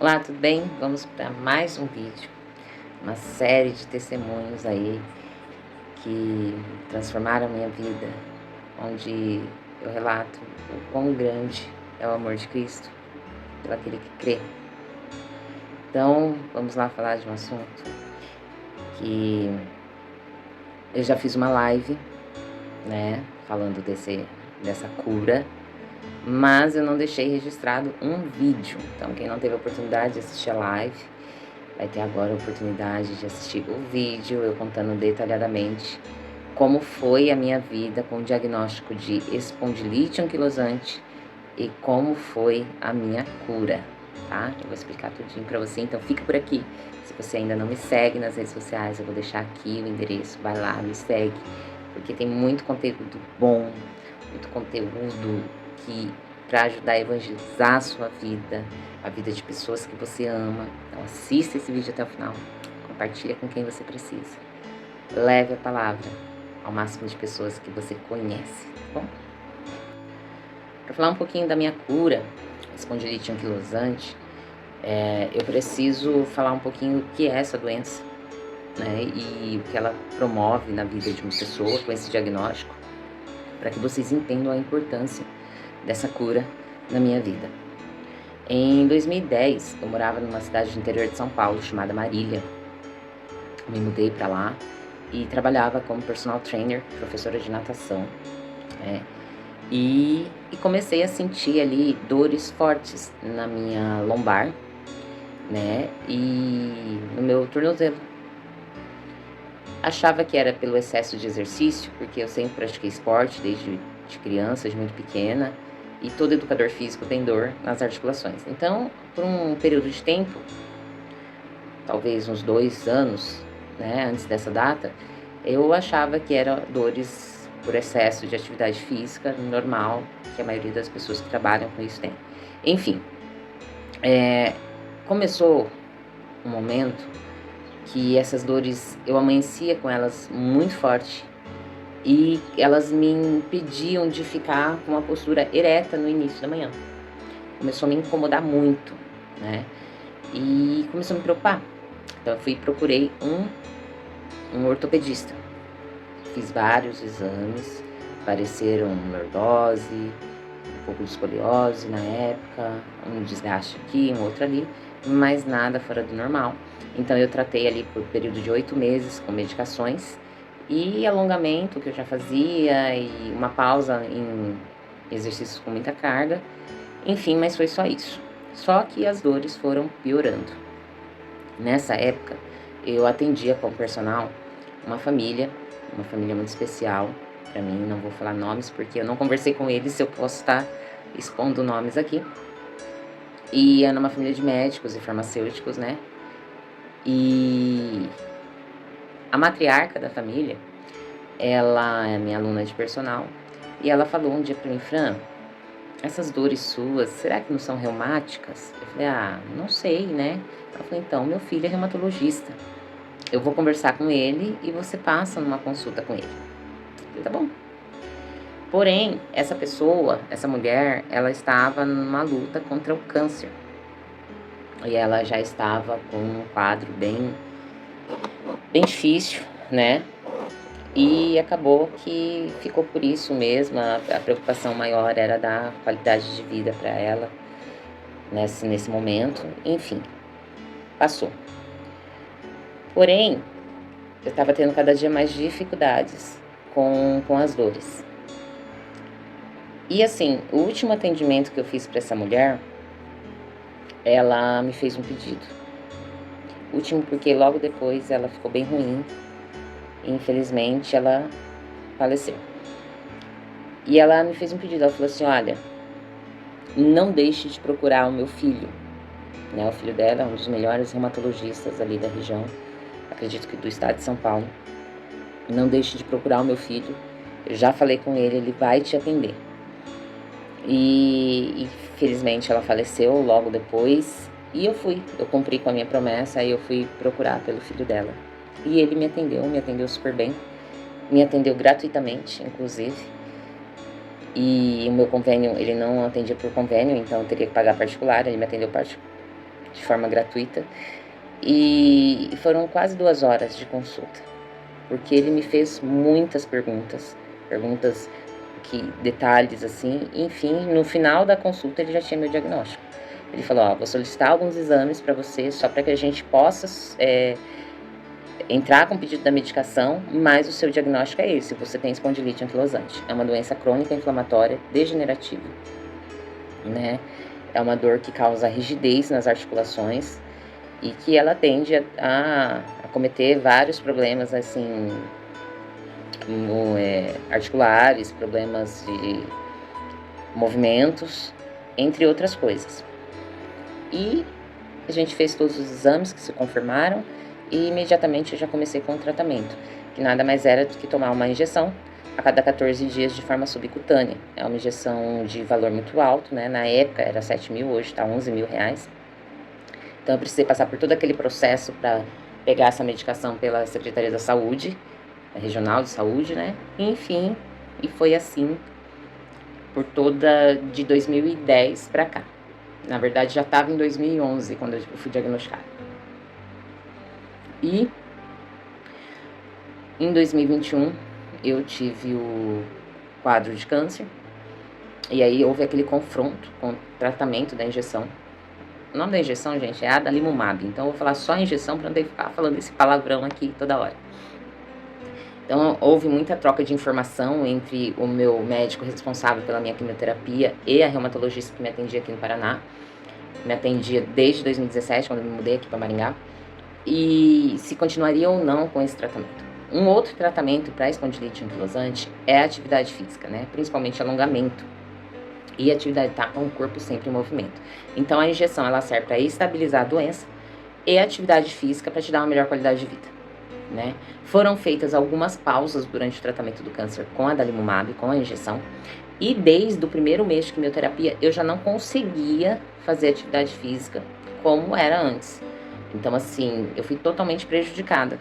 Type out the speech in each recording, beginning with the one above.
Olá, tudo bem? Vamos para mais um vídeo, uma série de testemunhos aí que transformaram a minha vida, onde eu relato o quão grande é o amor de Cristo por aquele que crê. Então, vamos lá falar de um assunto que eu já fiz uma live, né, falando dessa cura, mas eu não deixei registrado um vídeo. Então, quem não teve a oportunidade de assistir a live, vai ter agora a oportunidade de assistir o vídeo, eu contando detalhadamente como foi a minha vida com o diagnóstico de espondilite anquilosante e como foi a minha cura, tá? Eu vou explicar tudinho pra você, então fica por aqui. Se você ainda não me segue nas redes sociais, eu vou deixar aqui o endereço, vai lá, me segue, porque tem muito conteúdo bom, muito conteúdo que para ajudar a evangelizar a sua vida, a vida de pessoas que você ama. Então assista esse vídeo até o final, compartilha com quem você precisa. Leve a palavra ao máximo de pessoas que você conhece, tá bom? Para falar um pouquinho da minha cura, espondilite anquilosante, eu preciso falar um pouquinho o que é essa doença, né, e o que ela promove na vida de uma pessoa com esse diagnóstico, para que vocês entendam a importância dessa cura na minha vida. Em 2010, eu morava numa cidade do interior de São Paulo chamada Marília. Eu me mudei para lá e trabalhava como personal trainer, professora de natação, né? E comecei a sentir ali dores fortes na minha lombar, né? E no meu tornozelo. Achava que era pelo excesso de exercício, porque eu sempre pratiquei esporte desde criança, desde muito pequena, e todo educador físico tem dor nas articulações. Então, por um período de tempo, talvez uns 2 anos, né, antes dessa data, eu achava que eram dores por excesso de atividade física normal, que a maioria das pessoas que trabalham com isso tem. Enfim, começou um momento que essas dores, eu amanhecia com elas muito forte e elas me impediam de ficar com uma postura ereta no início da manhã. Começou a me incomodar muito, né? E começou a me preocupar. Então eu procurei um ortopedista. Fiz vários exames, apareceram lordose, um pouco de escoliose na época, um desgaste aqui, um outro ali, mas nada fora do normal. Então eu tratei ali por um período de 8 meses com medicações e alongamento que eu já fazia e uma pausa em exercícios com muita carga. Enfim, mas foi só isso. Só que as dores foram piorando. Nessa época, eu atendia como personal uma família muito especial para mim. Não vou falar nomes porque eu não conversei com eles, eu posso estar expondo nomes aqui. E era uma família de médicos e farmacêuticos, né? E a matriarca da família, ela é minha aluna de personal, e ela falou um dia pra mim: Fran, essas dores suas, será que não são reumáticas? Eu falei: não sei, né? Ela falou: então, meu filho é reumatologista, eu vou conversar com ele e você passa numa consulta com ele. Eu falei: tá bom. Porém, essa mulher, ela estava numa luta contra o câncer. E ela já estava com um quadro bem difícil, né? E acabou que ficou por isso mesmo. A preocupação maior era dar qualidade de vida para ela nesse momento. Enfim, passou. Porém, eu estava tendo cada dia mais dificuldades com as dores. E assim, o último atendimento que eu fiz para essa mulher, ela me fez um pedido. Último porque logo depois ela ficou bem ruim. E infelizmente ela faleceu. E ela me fez um pedido, ela falou assim: olha, não deixe de procurar o meu filho, né? O filho dela é um dos melhores reumatologistas ali da região, acredito que do estado de São Paulo. Não deixe de procurar o meu filho, eu já falei com ele, ele vai te atender. E infelizmente ela faleceu logo depois. E eu cumpri com a minha promessa, e eu fui procurar pelo filho dela. E ele me atendeu super bem, me atendeu gratuitamente, inclusive. E o meu convênio, ele não atendia por convênio, então eu teria que pagar particular, ele me atendeu de forma gratuita. E foram quase 2 horas de consulta, porque ele me fez muitas perguntas, detalhes assim, enfim, no final da consulta ele já tinha meu diagnóstico. Ele falou, vou solicitar alguns exames para você, só para que a gente possa entrar com o pedido da medicação, mas o seu diagnóstico é esse, você tem espondilite anquilosante. É uma doença crônica inflamatória degenerativa, né? É uma dor que causa rigidez nas articulações e que ela tende a cometer vários problemas, assim, articulares, problemas de movimentos, entre outras coisas. E a gente fez todos os exames que se confirmaram e imediatamente eu já comecei com o tratamento, que nada mais era do que tomar uma injeção a cada 14 dias de forma subcutânea. É uma injeção de valor muito alto, né? Na época era 7 mil, hoje está 11 mil reais. Então eu precisei passar por todo aquele processo para pegar essa medicação pela Secretaria da Saúde, Regional de Saúde, né? Enfim, e foi assim por toda de 2010 para cá. Na verdade já estava em 2011 quando eu fui diagnosticada. E em 2021 eu tive o quadro de câncer. E aí houve aquele confronto com o tratamento da injeção. O nome da injeção, gente, é adalimumab. Então eu vou falar só injeção para não ter que ficar falando esse palavrão aqui toda hora. Então houve muita troca de informação entre o meu médico responsável pela minha quimioterapia e a reumatologista que me atendia aqui no Paraná. Me atendia desde 2017, quando eu me mudei aqui para Maringá. E se continuaria ou não com esse tratamento. Um outro tratamento para espondilite anquilosante é a atividade física, né? Principalmente alongamento e atividade, tá com o corpo sempre em movimento. Então a injeção ela serve para estabilizar a doença e a atividade física para te dar uma melhor qualidade de vida, né? Foram feitas algumas pausas durante o tratamento do câncer com a adalimumab, com a injeção, e desde o primeiro mês de quimioterapia eu já não conseguia fazer atividade física como era antes. Então assim, eu fui totalmente prejudicada.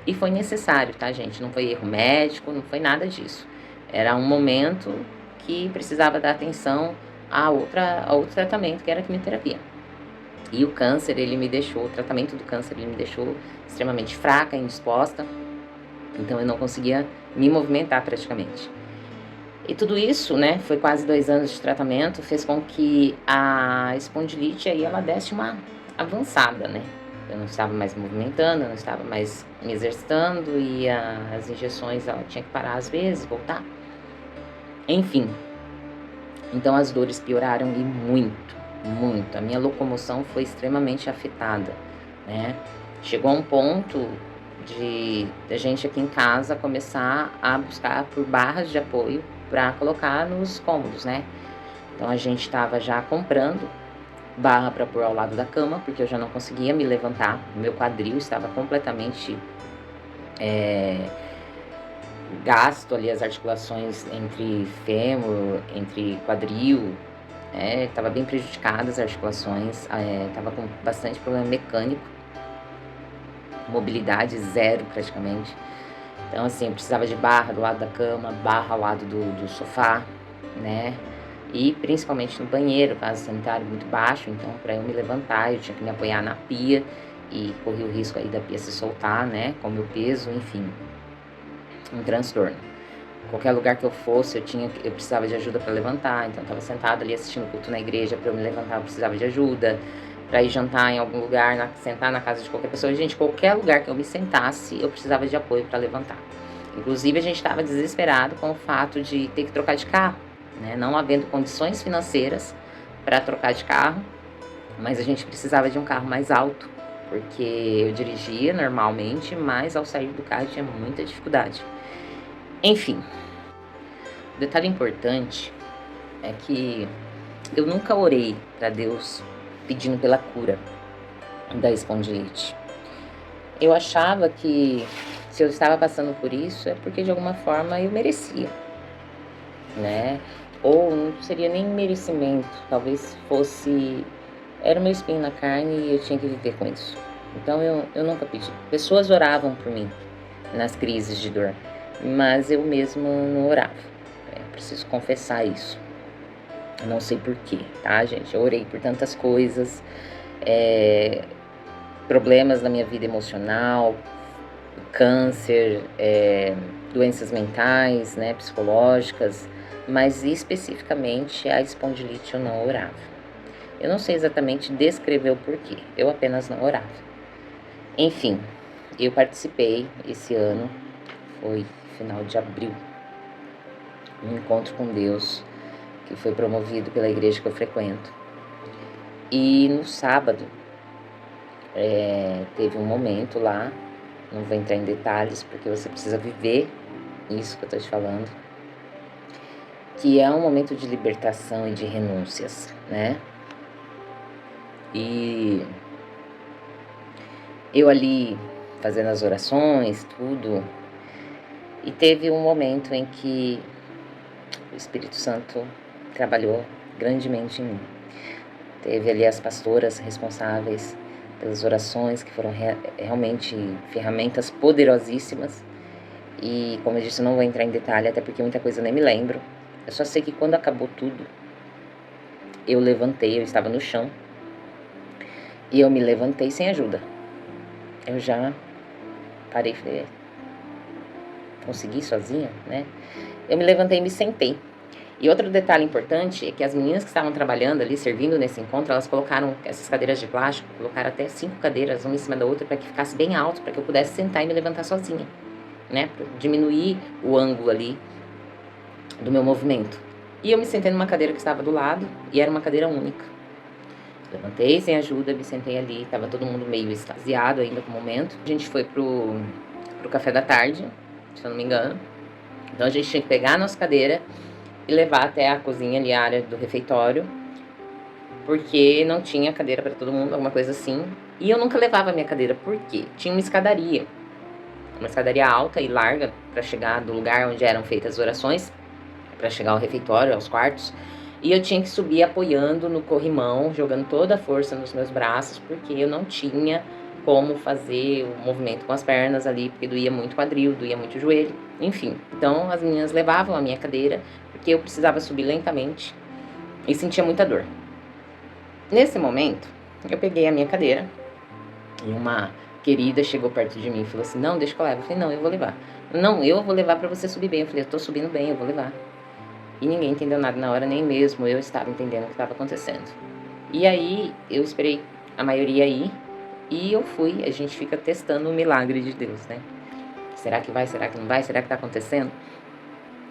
E foi necessário, tá, gente? Não foi erro médico, não foi nada disso. Era um momento que precisava dar atenção a outro tratamento, que era a quimioterapia. E o câncer, o tratamento do câncer, ele me deixou extremamente fraca, indisposta. Então eu não conseguia me movimentar praticamente. E tudo isso, né, foi quase 2 anos de tratamento, fez com que a espondilite aí ela desse uma avançada, né? Eu não estava mais me movimentando, eu não estava mais me exercitando e as injeções ela tinha que parar às vezes, voltar. Enfim, então as dores pioraram e muito, muito. A minha locomoção foi extremamente afetada, né? Chegou a um ponto de a gente aqui em casa começar a buscar por barras de apoio para colocar nos cômodos, né? Então a gente estava já comprando barra para pôr ao lado da cama, porque eu já não conseguia me levantar. Meu quadril estava completamente gasto ali, as articulações entre fêmur, entre quadril, estava bem prejudicadas as articulações, estava com bastante problema mecânico, mobilidade zero praticamente. Então assim, eu precisava de barra do lado da cama, barra ao lado do sofá, né? E principalmente no banheiro, vaso sanitário muito baixo, então para eu me levantar eu tinha que me apoiar na pia e corria o risco aí da pia se soltar, né, com o meu peso, enfim, um transtorno. Qualquer lugar que eu fosse eu precisava de ajuda para levantar, então eu estava sentada ali assistindo o culto na igreja, para eu me levantar eu precisava de ajuda, para ir jantar em algum lugar, sentar na casa de qualquer pessoa, gente, qualquer lugar que eu me sentasse eu precisava de apoio para levantar. Inclusive a gente estava desesperado com o fato de ter que trocar de carro, né? Não havendo condições financeiras para trocar de carro, mas a gente precisava de um carro mais alto, porque eu dirigia normalmente, mas ao sair do carro eu tinha muita dificuldade. Enfim, o detalhe importante é que eu nunca orei para Deus pedindo pela cura da espondilite. Eu achava que se eu estava passando por isso é porque de alguma forma eu merecia, né? Ou não seria nem merecimento, talvez fosse... Era o meu espinho na carne e eu tinha que viver com isso. Então eu nunca pedi. Pessoas oravam por mim nas crises de dor, mas eu mesmo não orava. Eu preciso confessar isso. Eu não sei porquê, tá, gente? Eu orei por tantas coisas, problemas na minha vida emocional, câncer, doenças mentais, né, psicológicas, mas especificamente a espondilite eu não orava. Eu não sei exatamente descrever o porquê, eu apenas não orava. Enfim, eu participei esse ano, foi final de abril, um encontro com Deus que foi promovido pela igreja que eu frequento. E no sábado, teve um momento lá, não vou entrar em detalhes porque você precisa viver isso que eu tô te falando, que é um momento de libertação e de renúncias, né? E eu ali fazendo as orações, tudo, e teve um momento em que o Espírito Santo trabalhou grandemente em mim. Teve ali as pastoras responsáveis pelas orações, que foram realmente ferramentas poderosíssimas. E, como eu disse, eu não vou entrar em detalhe, até porque muita coisa eu nem me lembro. Eu só sei que quando acabou tudo, eu levantei, eu estava no chão, e eu me levantei sem ajuda. Eu já parei e falei, consegui sozinha, né? Eu me levantei e me sentei. E outro detalhe importante é que as meninas que estavam trabalhando ali, servindo nesse encontro, elas colocaram essas cadeiras de plástico, colocaram até 5 cadeiras, uma em cima da outra, para que ficasse bem alto, para que eu pudesse sentar e me levantar sozinha, né? Para diminuir o ângulo ali do meu movimento. E eu me sentei numa cadeira que estava do lado, e era uma cadeira única. Levantei sem ajuda, me sentei ali, tava todo mundo meio extasiado ainda com o momento. A gente foi pro café da tarde, se eu não me engano. Então a gente tinha que pegar a nossa cadeira e levar até a cozinha ali, a área do refeitório, porque não tinha cadeira para todo mundo, alguma coisa assim. E eu nunca levava a minha cadeira, porque tinha uma escadaria alta e larga para chegar do lugar onde eram feitas as orações, para chegar ao refeitório, aos quartos. E eu tinha que subir apoiando no corrimão, jogando toda a força nos meus braços, porque eu não tinha como fazer o movimento com as pernas ali, porque doía muito o quadril, doía muito o joelho, enfim. Então as meninas levavam a minha cadeira, porque eu precisava subir lentamente e sentia muita dor. Nesse momento, eu peguei a minha cadeira e uma querida chegou perto de mim e falou assim, não, deixa que eu levo. Eu falei, não, eu vou levar. Não, eu vou levar pra você subir bem. Eu falei, eu tô subindo bem, eu vou levar. E ninguém entendeu nada na hora, nem mesmo eu estava entendendo o que estava acontecendo. E aí, eu esperei a maioria ir e eu fui. A gente fica testando o milagre de Deus, né? Será que vai? Será que não vai? Será que tá acontecendo?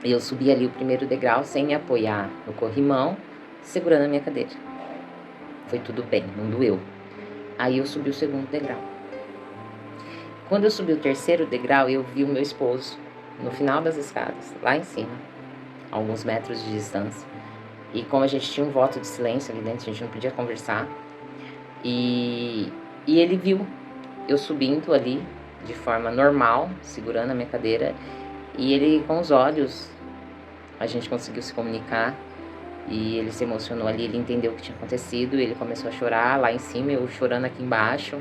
E eu subi ali o primeiro degrau sem me apoiar no corrimão, segurando a minha cadeira. Foi tudo bem, não doeu. Aí eu subi o segundo degrau. Quando eu subi o terceiro degrau, eu vi o meu esposo no final das escadas, lá em cima, a alguns metros de distância. E como a gente tinha um voto de silêncio ali dentro, a gente não podia conversar. E ele viu eu subindo ali de forma normal, segurando a minha cadeira. E ele, com os olhos, a gente conseguiu se comunicar. E ele se emocionou ali, ele entendeu o que tinha acontecido. Ele começou a chorar lá em cima, eu chorando aqui embaixo.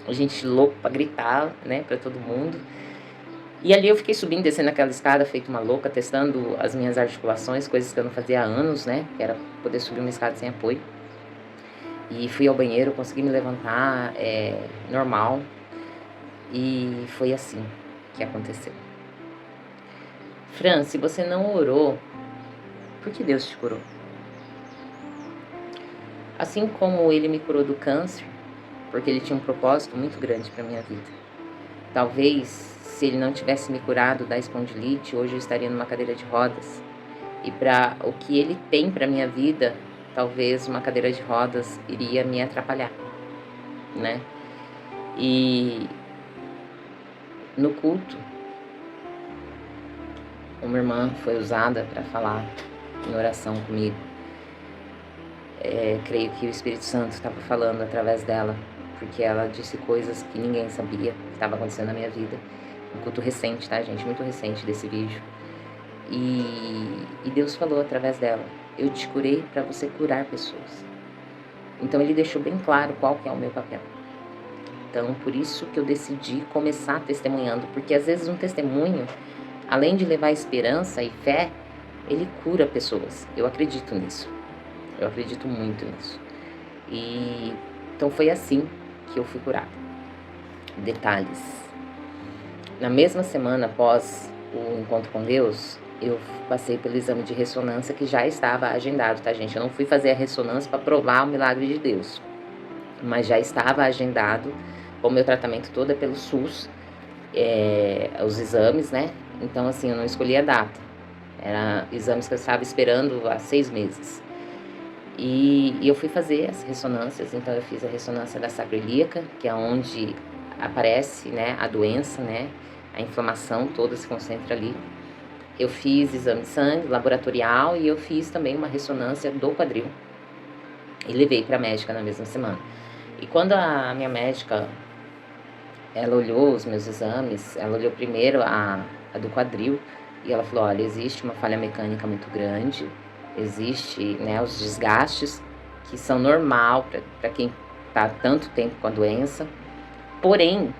A gente louco pra gritar, né, pra todo mundo. E ali eu fiquei subindo, descendo aquela escada, feito uma louca, testando as minhas articulações, coisas que eu não fazia há anos, né, que era poder subir uma escada sem apoio. E fui ao banheiro, consegui me levantar, normal. E foi assim que aconteceu. Fran, se você não orou, por que Deus te curou? Assim como ele me curou do câncer, porque ele tinha um propósito muito grande para minha vida. Talvez, se ele não tivesse me curado da espondilite, hoje eu estaria numa cadeira de rodas. E para o que ele tem para minha vida, talvez uma cadeira de rodas iria me atrapalhar, né? E no culto, uma irmã foi usada para falar em oração comigo. Creio que o Espírito Santo estava falando através dela, porque ela disse coisas que ninguém sabia que estava acontecendo na minha vida. Um culto recente, tá, gente? Muito recente desse vídeo. E Deus falou através dela, eu te curei para você curar pessoas. Então ele deixou bem claro qual que é o meu papel. Então por isso que eu decidi começar testemunhando, porque às vezes um testemunho, além de levar esperança e fé, ele cura pessoas. Eu acredito nisso. Eu acredito muito nisso. E Então foi assim que eu fui curada. Detalhes. Na mesma semana após o encontro com Deus, eu passei pelo exame de ressonância que já estava agendado, tá, gente? Eu não fui fazer a ressonância para provar o milagre de Deus, mas já estava agendado. O meu tratamento todo é pelo SUS, os exames, né? Então, assim, eu não escolhi a data. Eram exames que eu estava esperando há 6 meses. E eu fui fazer as ressonâncias. Então, eu fiz a ressonância da sacroiliaca, que é onde aparece, né, a doença, né? A inflamação toda se concentra ali. Eu fiz exame de sangue laboratorial e eu fiz também uma ressonância do quadril. E levei para a médica na mesma semana. E quando a minha médica, ela olhou os meus exames, ela olhou primeiro a do quadril e ela falou, olha, existe uma falha mecânica muito grande, existe, né, os desgastes que são normal para quem está tanto tempo com a doença. Porém,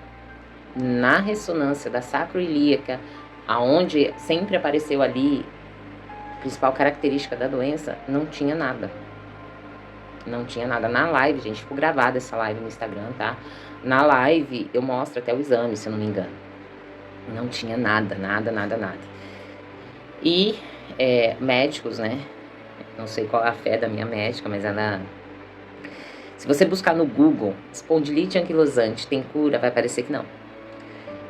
na ressonância da sacroiliaca, aonde sempre apareceu ali a principal característica da doença, não tinha nada. Não tinha nada. Na live, gente, ficou gravada essa live no Instagram, tá? Na live eu mostro até o exame, se eu não me engano. Não tinha nada. E médicos, né? Não sei qual é a fé da minha médica, mas ela... Se você buscar no Google, espondilite anquilosante tem cura, vai parecer que não.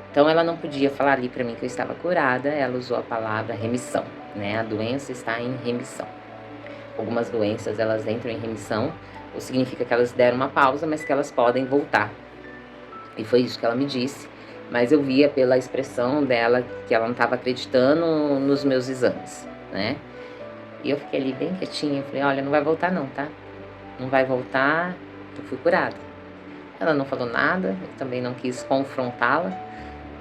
Então, ela não podia falar ali pra mim que eu estava curada, ela usou a palavra remissão, né? A doença está em remissão. Algumas doenças, elas entram em remissão, ou significa que elas deram uma pausa, mas que elas podem voltar. E foi isso que ela me disse, mas eu via pela expressão dela que ela não estava acreditando nos meus exames, né? E eu fiquei ali bem quietinha, falei, olha, não vai voltar não, tá? Não vai voltar, eu fui curada. Ela não falou nada, eu também não quis confrontá-la,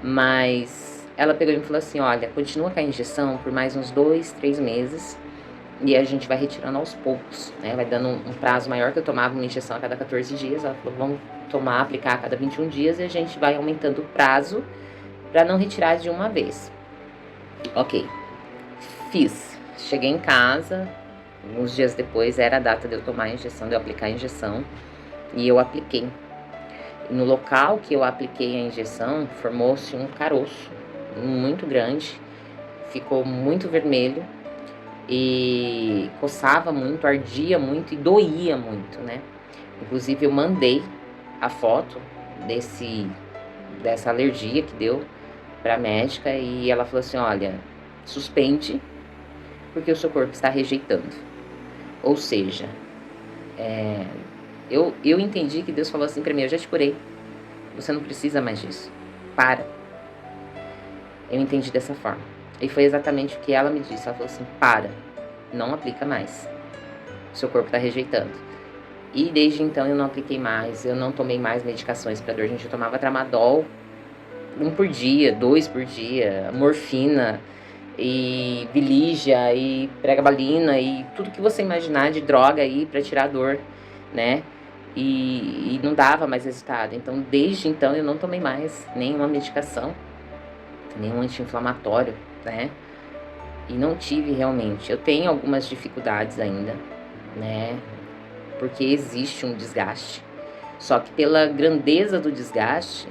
mas ela pegou e me falou assim, olha, continua com a injeção por mais uns 2, 3 meses e a gente vai retirando aos poucos, né? Vai dando um prazo maior, que eu tomava uma injeção a cada 14 dias. Ela falou, vamos aplicar a cada 21 dias e a gente vai aumentando o prazo para não retirar de uma vez. Ok, fiz. Cheguei em casa, uns dias depois era a data de eu tomar a injeção, de eu aplicar a injeção, e eu apliquei. No local que eu apliquei a injeção, formou-se um caroço muito grande, ficou muito vermelho e coçava muito, ardia muito e doía muito, né? Inclusive eu mandei a foto dessa alergia que deu para a médica e ela falou assim, olha, suspende porque o seu corpo está rejeitando. Ou seja, eu entendi que Deus falou assim para mim, eu já te curei, você não precisa mais disso, para. Eu entendi dessa forma. E foi exatamente o que ela me disse, ela falou assim, para, não aplica mais, o seu corpo está rejeitando. E desde então eu não apliquei mais, eu não tomei mais medicações para dor, gente, eu tomava tramadol 1 por dia, 2 por dia, morfina, e Vilígia, e pregabalina, e tudo que você imaginar de droga aí para tirar a dor, né? E não dava mais resultado. Então, desde então, eu não tomei mais nenhuma medicação, nenhum anti-inflamatório, né? E não tive realmente. Eu tenho algumas dificuldades ainda, né? Porque existe um desgaste. Só que pela grandeza do desgaste,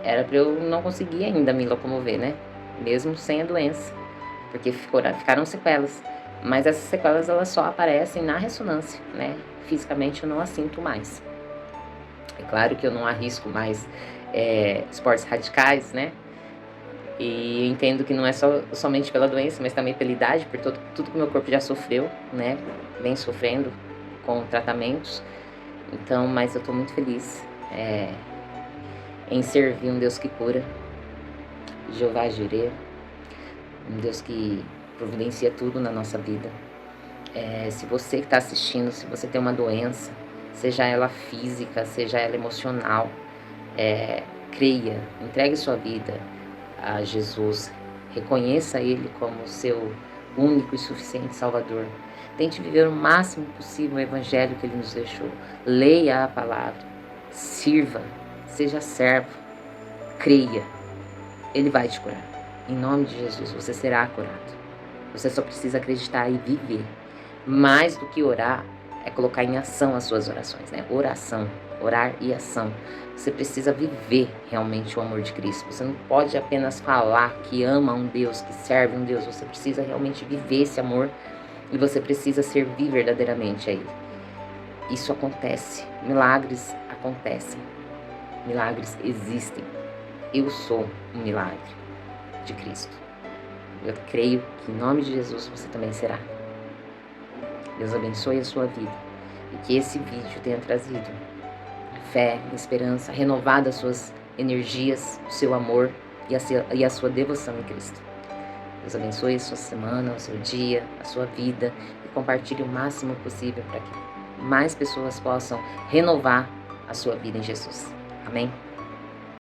era para eu não conseguir ainda me locomover, né? Mesmo sem a doença. Porque ficaram sequelas. Mas essas sequelas, elas só aparecem na ressonância, né? Fisicamente eu não as sinto mais. É claro que eu não arrisco mais esportes radicais, né? E eu entendo que não é somente pela doença, mas também pela idade, por tudo que o meu corpo já sofreu, né? Vem sofrendo com tratamentos. Então, mas eu tô muito feliz em servir um Deus que cura, Jeová Jireh, um Deus que providencia tudo na nossa vida. Se você que está assistindo, se você tem uma doença, seja ela física, seja ela emocional, creia, entregue sua vida a Jesus, reconheça Ele como seu único e suficiente Salvador. Tente viver o máximo possível o Evangelho que Ele nos deixou. Leia a palavra, sirva, seja servo, creia. Ele vai te curar. Em nome de Jesus, você será curado. Você só precisa acreditar e viver. Mais do que orar, é colocar em ação as suas orações, né? Oração, orar e ação. Você precisa viver realmente o amor de Cristo. Você não pode apenas falar que ama um Deus, que serve um Deus. Você precisa realmente viver esse amor e você precisa servir verdadeiramente a Ele. Isso acontece, milagres acontecem, milagres existem. Eu sou um milagre de Cristo. Eu creio que em nome de Jesus você também será. Deus abençoe a sua vida e que esse vídeo tenha trazido fé, esperança, renovado as suas energias, o seu amor e a sua devoção em Cristo. Deus abençoe a sua semana, o seu dia, a sua vida e compartilhe o máximo possível para que mais pessoas possam renovar a sua vida em Jesus. Amém?